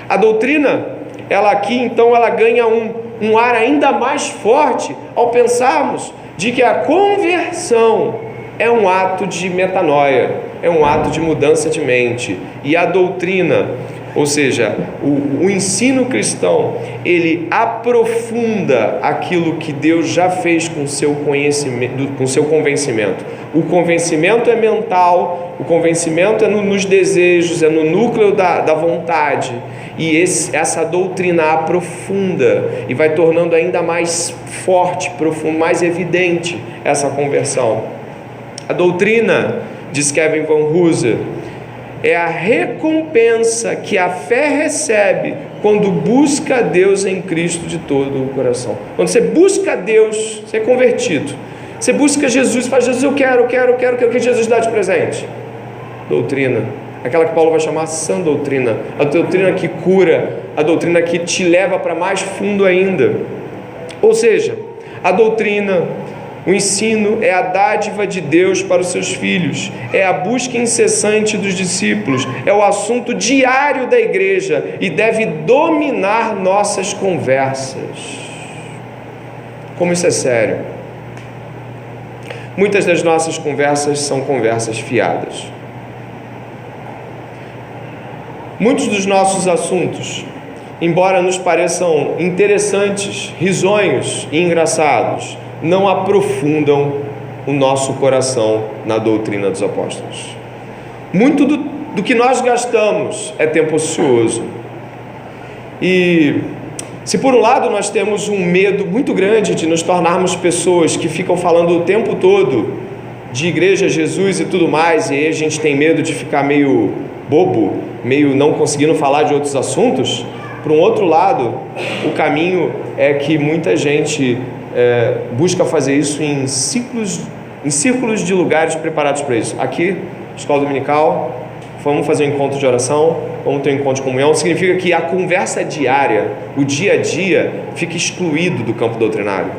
A doutrina, ela aqui então, ela ganha um ar ainda mais forte ao pensarmos de que a conversão é um ato de metanoia, é um ato de mudança de mente. E a doutrina, ou seja, o ensino cristão, ele aprofunda aquilo que Deus já fez com o seu conhecimento, com o seu convencimento. O convencimento é mental, o convencimento é nos desejos, é no núcleo da vontade. E essa doutrina aprofunda e vai tornando ainda mais forte, profundo, mais evidente essa conversão. A doutrina, diz Kevin Van Hooser, é a recompensa que a fé recebe quando busca a Deus em Cristo de todo o coração. Quando você busca a Deus, você é convertido. Você busca Jesus, fala: Jesus, eu quero que Jesus dá de presente. Doutrina, aquela que Paulo vai chamar sã doutrina, a doutrina que cura, a doutrina que te leva para mais fundo ainda. Ou seja, a doutrina, o ensino é a dádiva de Deus para os seus filhos, é a busca incessante dos discípulos, é o assunto diário da igreja e deve dominar nossas conversas. Como isso é sério? Muitas das nossas conversas são conversas fiadas. Muitos dos nossos assuntos, embora nos pareçam interessantes, risonhos e engraçados, não aprofundam o nosso coração na doutrina dos apóstolos. Muito do que nós gastamos é tempo ocioso. E se por um lado nós temos um medo muito grande de nos tornarmos pessoas que ficam falando o tempo todo de igreja, Jesus e tudo mais, e aí a gente tem medo de ficar meio bobo, meio não conseguindo falar de outros assuntos, por um outro lado, o caminho é que muita gente busca fazer isso em círculos de lugares preparados para isso. Aqui, escola dominical, vamos fazer um encontro de oração, vamos ter um encontro de comunhão. Significa que a conversa diária, o dia a dia, fica excluído do campo doutrinário.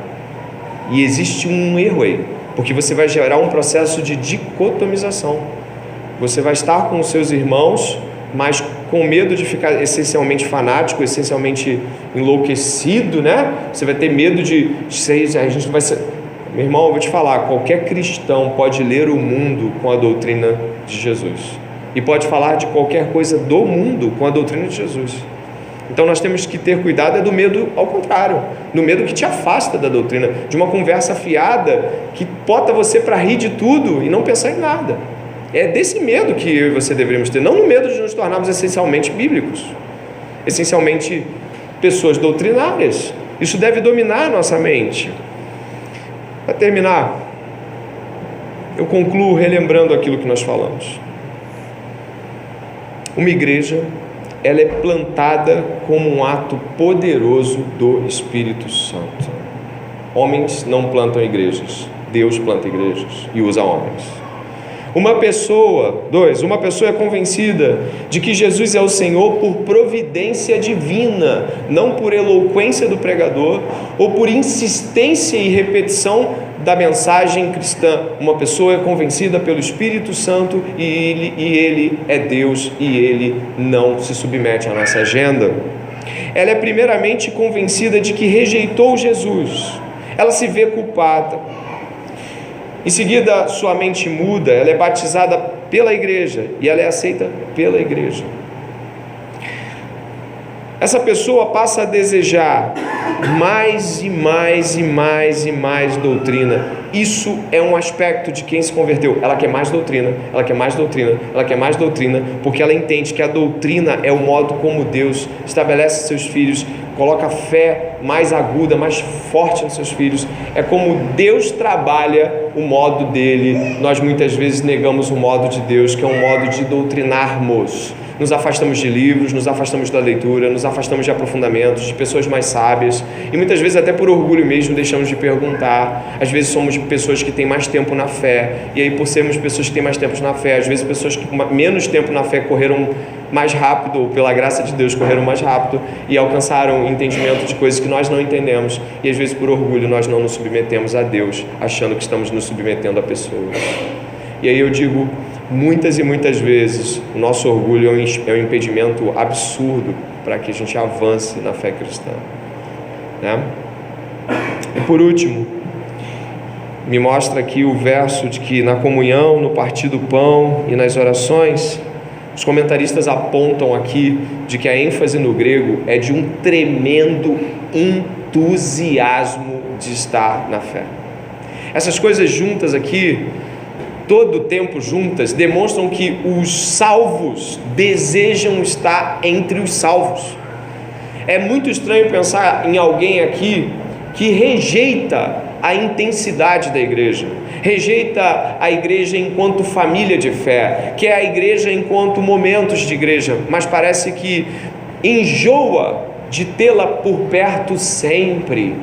E existe um erro aí, porque você vai gerar um processo de dicotomização. Você vai estar com os seus irmãos, mas com medo de ficar essencialmente fanático, essencialmente enlouquecido, né? Você vai ter medo de ser, a gente vai ser... Meu irmão, eu vou te falar, qualquer cristão pode ler o mundo com a doutrina de Jesus, e pode falar de qualquer coisa do mundo com a doutrina de Jesus. Então nós temos que ter cuidado do medo ao contrário, do medo que te afasta da doutrina, de uma conversa fiada que bota você para rir de tudo e não pensar em nada. É desse medo que eu e você deveríamos ter, não no medo de nos tornarmos essencialmente bíblicos, essencialmente pessoas doutrinárias. Isso deve dominar a nossa mente. Para terminar, eu concluo relembrando aquilo que nós falamos. Uma igreja, ela é plantada como um ato poderoso do Espírito Santo. Homens não plantam igrejas, Deus planta igrejas e usa homens. Uma pessoa é convencida de que Jesus é o Senhor por providência divina, não por eloquência do pregador ou por insistência e repetição da mensagem cristã. Uma pessoa é convencida pelo Espírito Santo e ele é Deus e ele não se submete à nossa agenda. Ela é primeiramente convencida de que rejeitou Jesus. Ela se vê culpada. Em seguida, sua mente muda, ela é batizada pela igreja e ela é aceita pela igreja. Essa pessoa passa a desejar mais e mais e mais e mais doutrina. Isso é um aspecto de quem se converteu. Ela quer mais doutrina, ela quer mais doutrina, ela quer mais doutrina, porque ela entende que a doutrina é o modo como Deus estabelece seus filhos, coloca fé mais aguda, mais forte nos seus filhos. É como Deus trabalha o modo dele. Nós muitas vezes negamos o modo de Deus, que é um modo de doutrinarmos. Nos afastamos de livros, nos afastamos da leitura, nos afastamos de aprofundamentos, de pessoas mais sábias, e muitas vezes até por orgulho mesmo deixamos de perguntar. Às vezes somos pessoas que têm mais tempo na fé, e aí por sermos pessoas que têm mais tempo na fé, às vezes pessoas que com menos tempo na fé correram mais rápido, ou pela graça de Deus correram mais rápido e alcançaram entendimento de coisas que nós não entendemos, e às vezes por orgulho nós não nos submetemos a Deus, achando que estamos nos submetendo a pessoas. E aí eu digo, muitas e muitas vezes o nosso orgulho é um impedimento absurdo para que a gente avance na fé cristã, né? E por último, me mostra aqui o verso de que na comunhão, no partir do pão e nas orações, os comentaristas apontam aqui de que a ênfase no grego é de um tremendo entusiasmo de estar na fé. Essas coisas juntas aqui, todo o tempo juntas, demonstram que os salvos desejam estar entre os salvos. É muito estranho pensar em alguém aqui que rejeita a intensidade da igreja, rejeita a igreja enquanto família de fé, que é a igreja enquanto momentos de igreja, mas parece que enjoa de tê-la por perto sempre.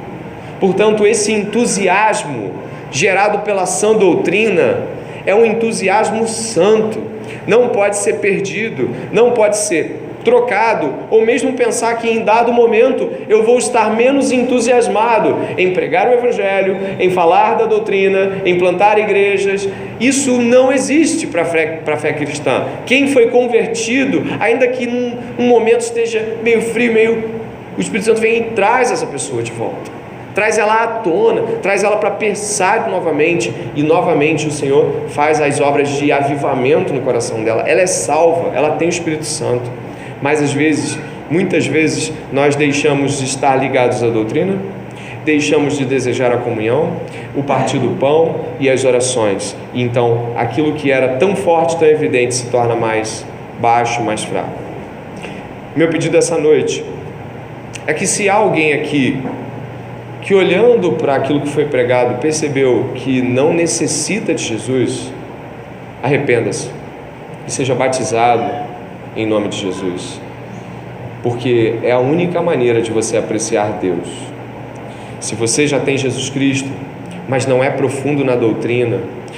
Portanto, esse entusiasmo gerado pela sã doutrina é um entusiasmo santo, não pode ser perdido, não pode ser trocado, ou mesmo pensar que em dado momento eu vou estar menos entusiasmado em pregar o Evangelho, em falar da doutrina, em plantar igrejas. Isso não existe para a fé cristã. Quem foi convertido, ainda que num momento esteja meio frio, o Espírito Santo vem e traz essa pessoa de volta, traz ela à tona, traz ela para pensar novamente, e novamente o Senhor faz as obras de avivamento no coração dela. Ela é salva, ela tem o Espírito Santo. Mas às vezes, muitas vezes, nós deixamos de estar ligados à doutrina, deixamos de desejar a comunhão, o partir do pão e as orações. E então, aquilo que era tão forte, tão evidente, se torna mais baixo, mais fraco. Meu pedido essa noite é que, se há alguém aqui que, olhando para aquilo que foi pregado, percebeu que não necessita de Jesus, arrependa-se e seja batizado em nome de Jesus, porque é a única maneira de você apreciar Deus. Se você já tem Jesus Cristo, mas não é profundo na doutrina,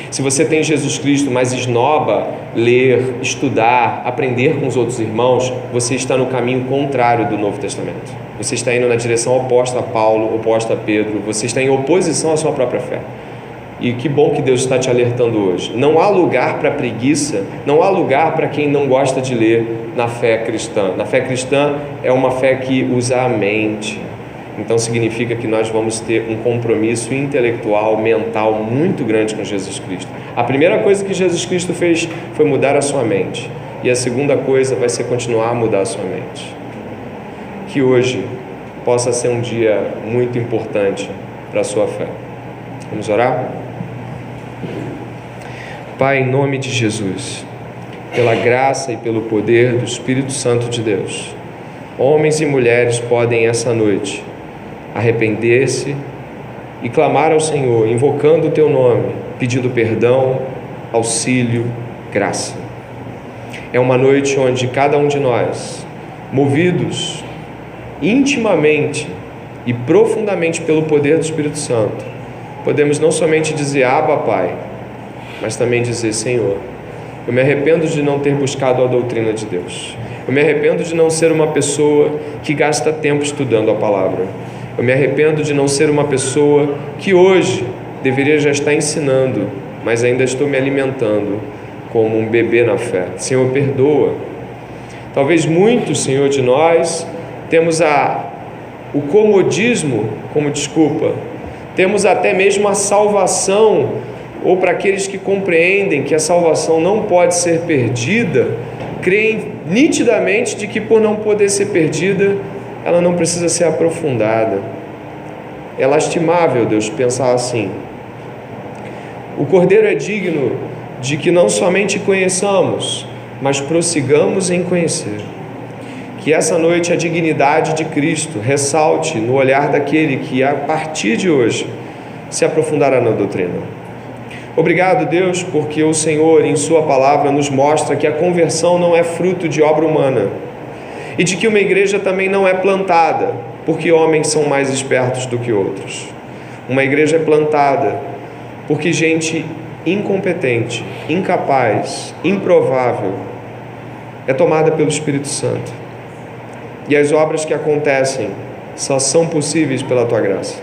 se você tem Jesus Cristo, mas esnoba ler, estudar, aprender com os outros irmãos, você está no caminho contrário do Novo Testamento. Você está indo na direção oposta a Paulo, oposta a Pedro, você está em oposição à sua própria fé. E que bom que Deus está te alertando hoje. Não há lugar para preguiça, não há lugar para quem não gosta de ler na fé cristã. Na fé cristã é uma fé que usa a mente. Então significa que nós vamos ter um compromisso intelectual, mental muito grande com Jesus Cristo. A primeira coisa que Jesus Cristo fez foi mudar a sua mente. E a segunda coisa vai ser continuar a mudar a sua mente. Que hoje possa ser um dia muito importante para a sua fé. Vamos orar? Pai, em nome de Jesus, pela graça e pelo poder do Espírito Santo de Deus, homens e mulheres podem essa noite arrepender-se e clamar ao Senhor, invocando o Teu nome, pedindo perdão, auxílio, graça. É uma noite onde cada um de nós, movidos intimamente e profundamente pelo poder do Espírito Santo, podemos não somente dizer Abba, Pai, mas também dizer: Senhor, eu me arrependo de não ter buscado a doutrina de Deus. Eu me arrependo de não ser uma pessoa que gasta tempo estudando a palavra. Eu me arrependo de não ser uma pessoa que hoje deveria já estar ensinando, mas ainda estou me alimentando como um bebê na fé. Senhor, perdoa. Talvez muitos, Senhor, de nós temos o comodismo como desculpa. Temos até mesmo a salvação, ou para aqueles que compreendem que a salvação não pode ser perdida, creem nitidamente de que, por não poder ser perdida, ela não precisa ser aprofundada. É lastimável, Deus, pensar assim. O Cordeiro é digno de que não somente conheçamos, mas prossigamos em conhecer. Que essa noite a dignidade de Cristo ressalte no olhar daquele que, a partir de hoje, se aprofundará na doutrina. Obrigado, Deus, porque o Senhor, em Sua palavra, nos mostra que a conversão não é fruto de obra humana e de que uma igreja também não é plantada porque homens são mais espertos do que outros. Uma igreja é plantada porque gente incompetente, incapaz, improvável é tomada pelo Espírito Santo. E as obras que acontecem só são possíveis pela Tua graça.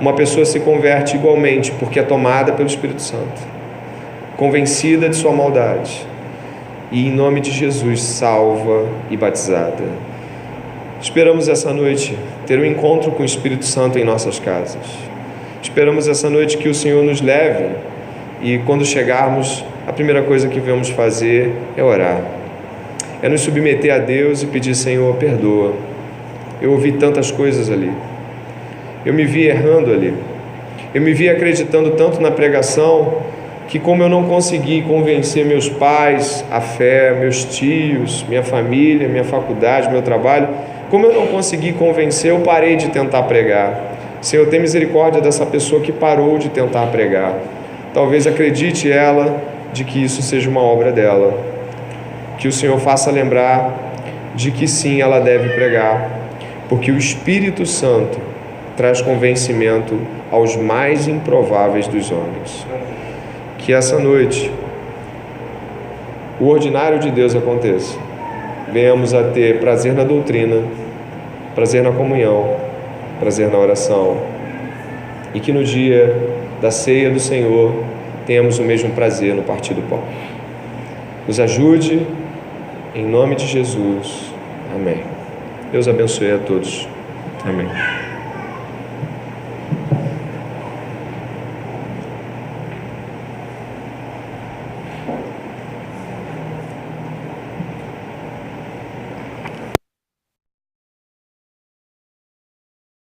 Uma pessoa se converte igualmente porque é tomada pelo Espírito Santo, convencida de sua maldade, e em nome de Jesus salva e batizada. Esperamos essa noite ter um encontro com o Espírito Santo em nossas casas. Esperamos essa noite que o Senhor nos leve e, quando chegarmos, a primeira coisa que vamos fazer é orar. É nos submeter a Deus e pedir: Senhor, perdoa. Eu ouvi tantas coisas ali. Eu me vi errando ali. Eu me vi acreditando tanto na pregação que, como eu não consegui convencer meus pais, a fé, meus tios, minha família, minha faculdade, meu trabalho, como eu não consegui convencer, eu parei de tentar pregar. Senhor, tem misericórdia dessa pessoa que parou de tentar pregar. Talvez acredite ela de que isso seja uma obra dela. Que o Senhor faça lembrar de que sim, ela deve pregar, porque o Espírito Santo traz convencimento aos mais improváveis dos homens. Que essa noite o ordinário de Deus aconteça. Venhamos a ter prazer na doutrina, prazer na comunhão, prazer na oração, e que no dia da ceia do Senhor tenhamos o mesmo prazer no partir do pão. Nos ajude, em nome de Jesus. Amém. Deus abençoe a todos. Amém.